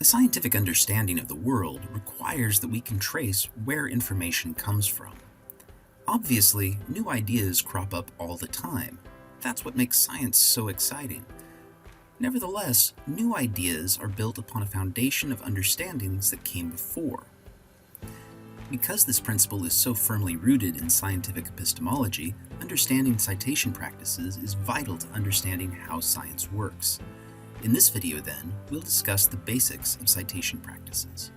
A scientific understanding of the world requires that we can trace where information comes from. Obviously, new ideas crop up all the time. That's what makes science so exciting. Nevertheless, new ideas are built upon a foundation of understandings that came before. Because this principle is so firmly rooted in scientific epistemology, understanding citation practices is vital to understanding how science works. In this video, then, we'll discuss the basics of citation practices.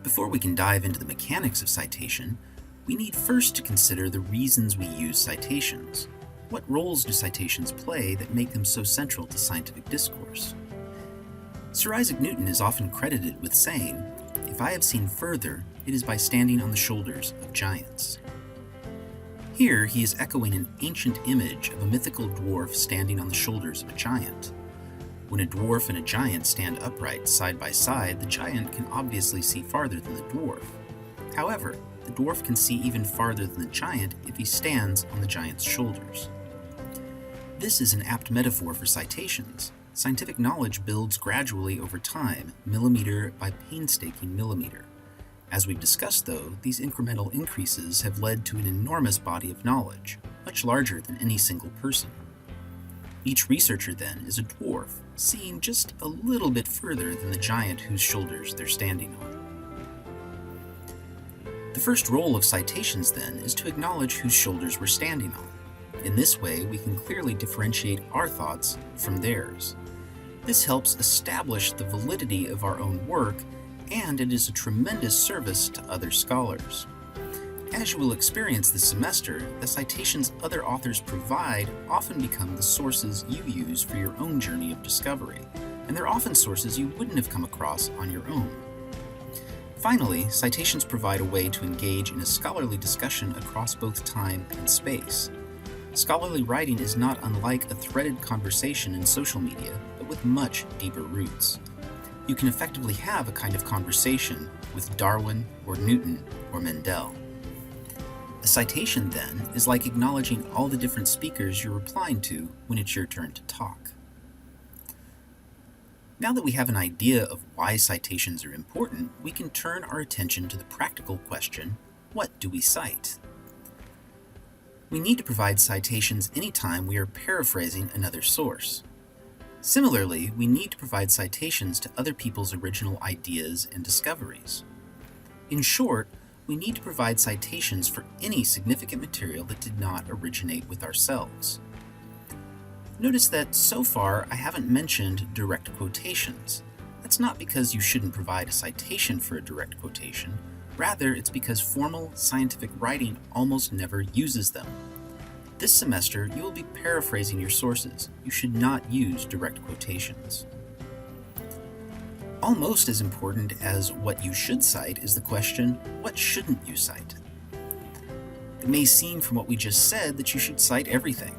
Before we can dive into the mechanics of citation, we need first to consider the reasons we use citations. What roles do citations play that make them so central to scientific discourse? Sir Isaac Newton is often credited with saying, "If I have seen further, it is by standing on the shoulders of giants." Here, he is echoing an ancient image of a mythical dwarf standing on the shoulders of a giant. When a dwarf and a giant stand upright side by side, the giant can obviously see farther than the dwarf. However, the dwarf can see even farther than the giant if he stands on the giant's shoulders. This is an apt metaphor for citations. Scientific knowledge builds gradually over time, millimeter by painstaking millimeter. As we've discussed, though, these incremental increases have led to an enormous body of knowledge, much larger than any single person. Each researcher, then, is a dwarf, seeing just a little bit further than the giant whose shoulders they're standing on. The first role of citations, then, is to acknowledge whose shoulders we're standing on. In this way, we can clearly differentiate our thoughts from theirs. This helps establish the validity of our own work, and it is a tremendous service to other scholars. As you will experience this semester, the citations other authors provide often become the sources you use for your own journey of discovery, and they're often sources you wouldn't have come across on your own. Finally, citations provide a way to engage in a scholarly discussion across both time and space. Scholarly writing is not unlike a threaded conversation in social media, but with much deeper roots. You can effectively have a kind of conversation with Darwin or Newton or Mendel. A citation, then, is like acknowledging all the different speakers you're replying to when it's your turn to talk. Now that we have an idea of why citations are important, we can turn our attention to the practical question, what do we cite? We need to provide citations anytime we are paraphrasing another source. Similarly, we need to provide citations to other people's original ideas and discoveries. In short, we need to provide citations for any significant material that did not originate with ourselves. Notice that so far I haven't mentioned direct quotations. That's not because you shouldn't provide a citation for a direct quotation. Rather, it's because formal scientific writing almost never uses them. This semester, you will be paraphrasing your sources. You should not use direct quotations. Almost as important as what you should cite is the question, what shouldn't you cite? It may seem from what we just said that you should cite everything.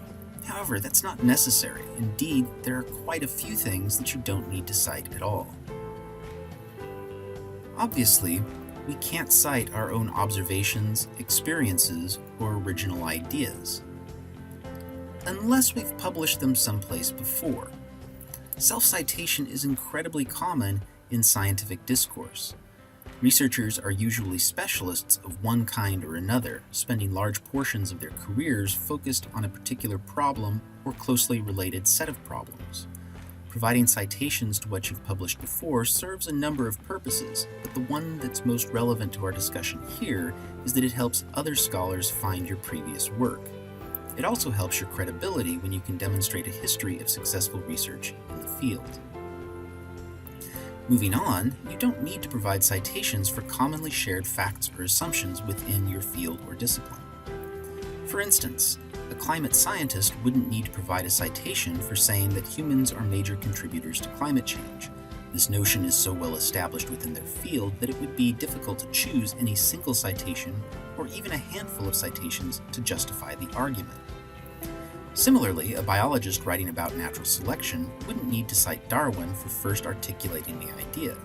However, that's not necessary. Indeed, there are quite a few things that you don't need to cite at all. Obviously, we can't cite our own observations, experiences, or original ideas, unless we've published them someplace before. Self-citation is incredibly common in scientific discourse. Researchers are usually specialists of one kind or another, spending large portions of their careers focused on a particular problem or closely related set of problems. Providing citations to what you've published before serves a number of purposes, but the one that's most relevant to our discussion here is that it helps other scholars find your previous work. It also helps your credibility when you can demonstrate a history of successful research in the field. Moving on, you don't need to provide citations for commonly shared facts or assumptions within your field or discipline. For instance, a climate scientist wouldn't need to provide a citation for saying that humans are major contributors to climate change. This notion is so well established within their field that it would be difficult to choose any single citation or even a handful of citations to justify the argument. Similarly, a biologist writing about natural selection wouldn't need to cite Darwin for first articulating the idea.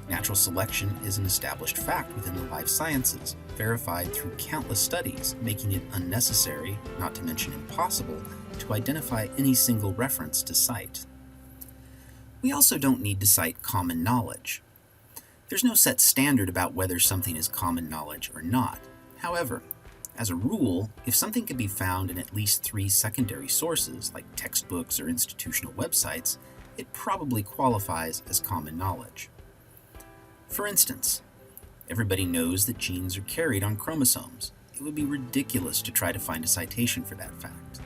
Natural selection is an established fact within the life sciences, verified through countless studies, making it unnecessary, not to mention impossible, to identify any single reference to cite. We also don't need to cite common knowledge. There's no set standard about whether something is common knowledge or not. However, as a rule, if something can be found in at least 3 secondary sources, like textbooks or institutional websites, it probably qualifies as common knowledge. For instance, everybody knows that genes are carried on chromosomes. It would be ridiculous to try to find a citation for that fact.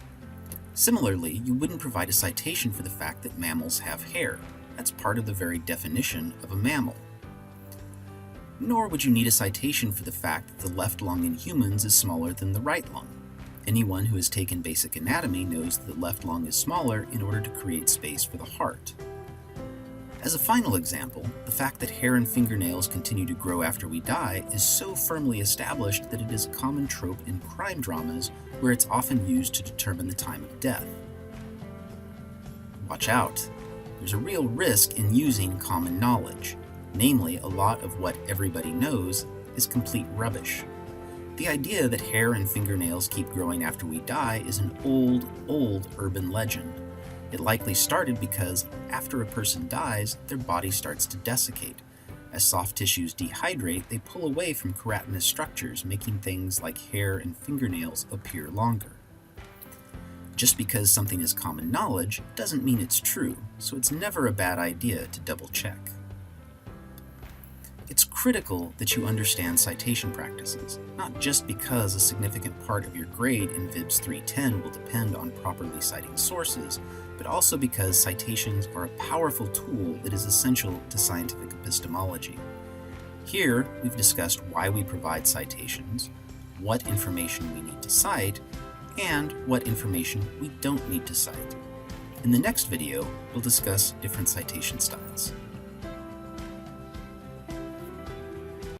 Similarly, you wouldn't provide a citation for the fact that mammals have hair. That's part of the very definition of a mammal. Nor would you need a citation for the fact that the left lung in humans is smaller than the right lung. Anyone who has taken basic anatomy knows that the left lung is smaller in order to create space for the heart. As a final example, the fact that hair and fingernails continue to grow after we die is so firmly established that it is a common trope in crime dramas where it's often used to determine the time of death. Watch out! There's a real risk in using common knowledge. Namely, a lot of what everybody knows is complete rubbish. The idea that hair and fingernails keep growing after we die is an old urban legend. It likely started because after a person dies, their body starts to desiccate. As soft tissues dehydrate, they pull away from keratinous structures, making things like hair and fingernails appear longer. Just because something is common knowledge doesn't mean it's true, so it's never a bad idea to double check. It's critical that you understand citation practices, not just because a significant part of your grade in VIBS 310 will depend on properly citing sources, but also because citations are a powerful tool that is essential to scientific epistemology. Here, we've discussed why we provide citations, what information we need to cite, and what information we don't need to cite. In the next video, we'll discuss different citation styles.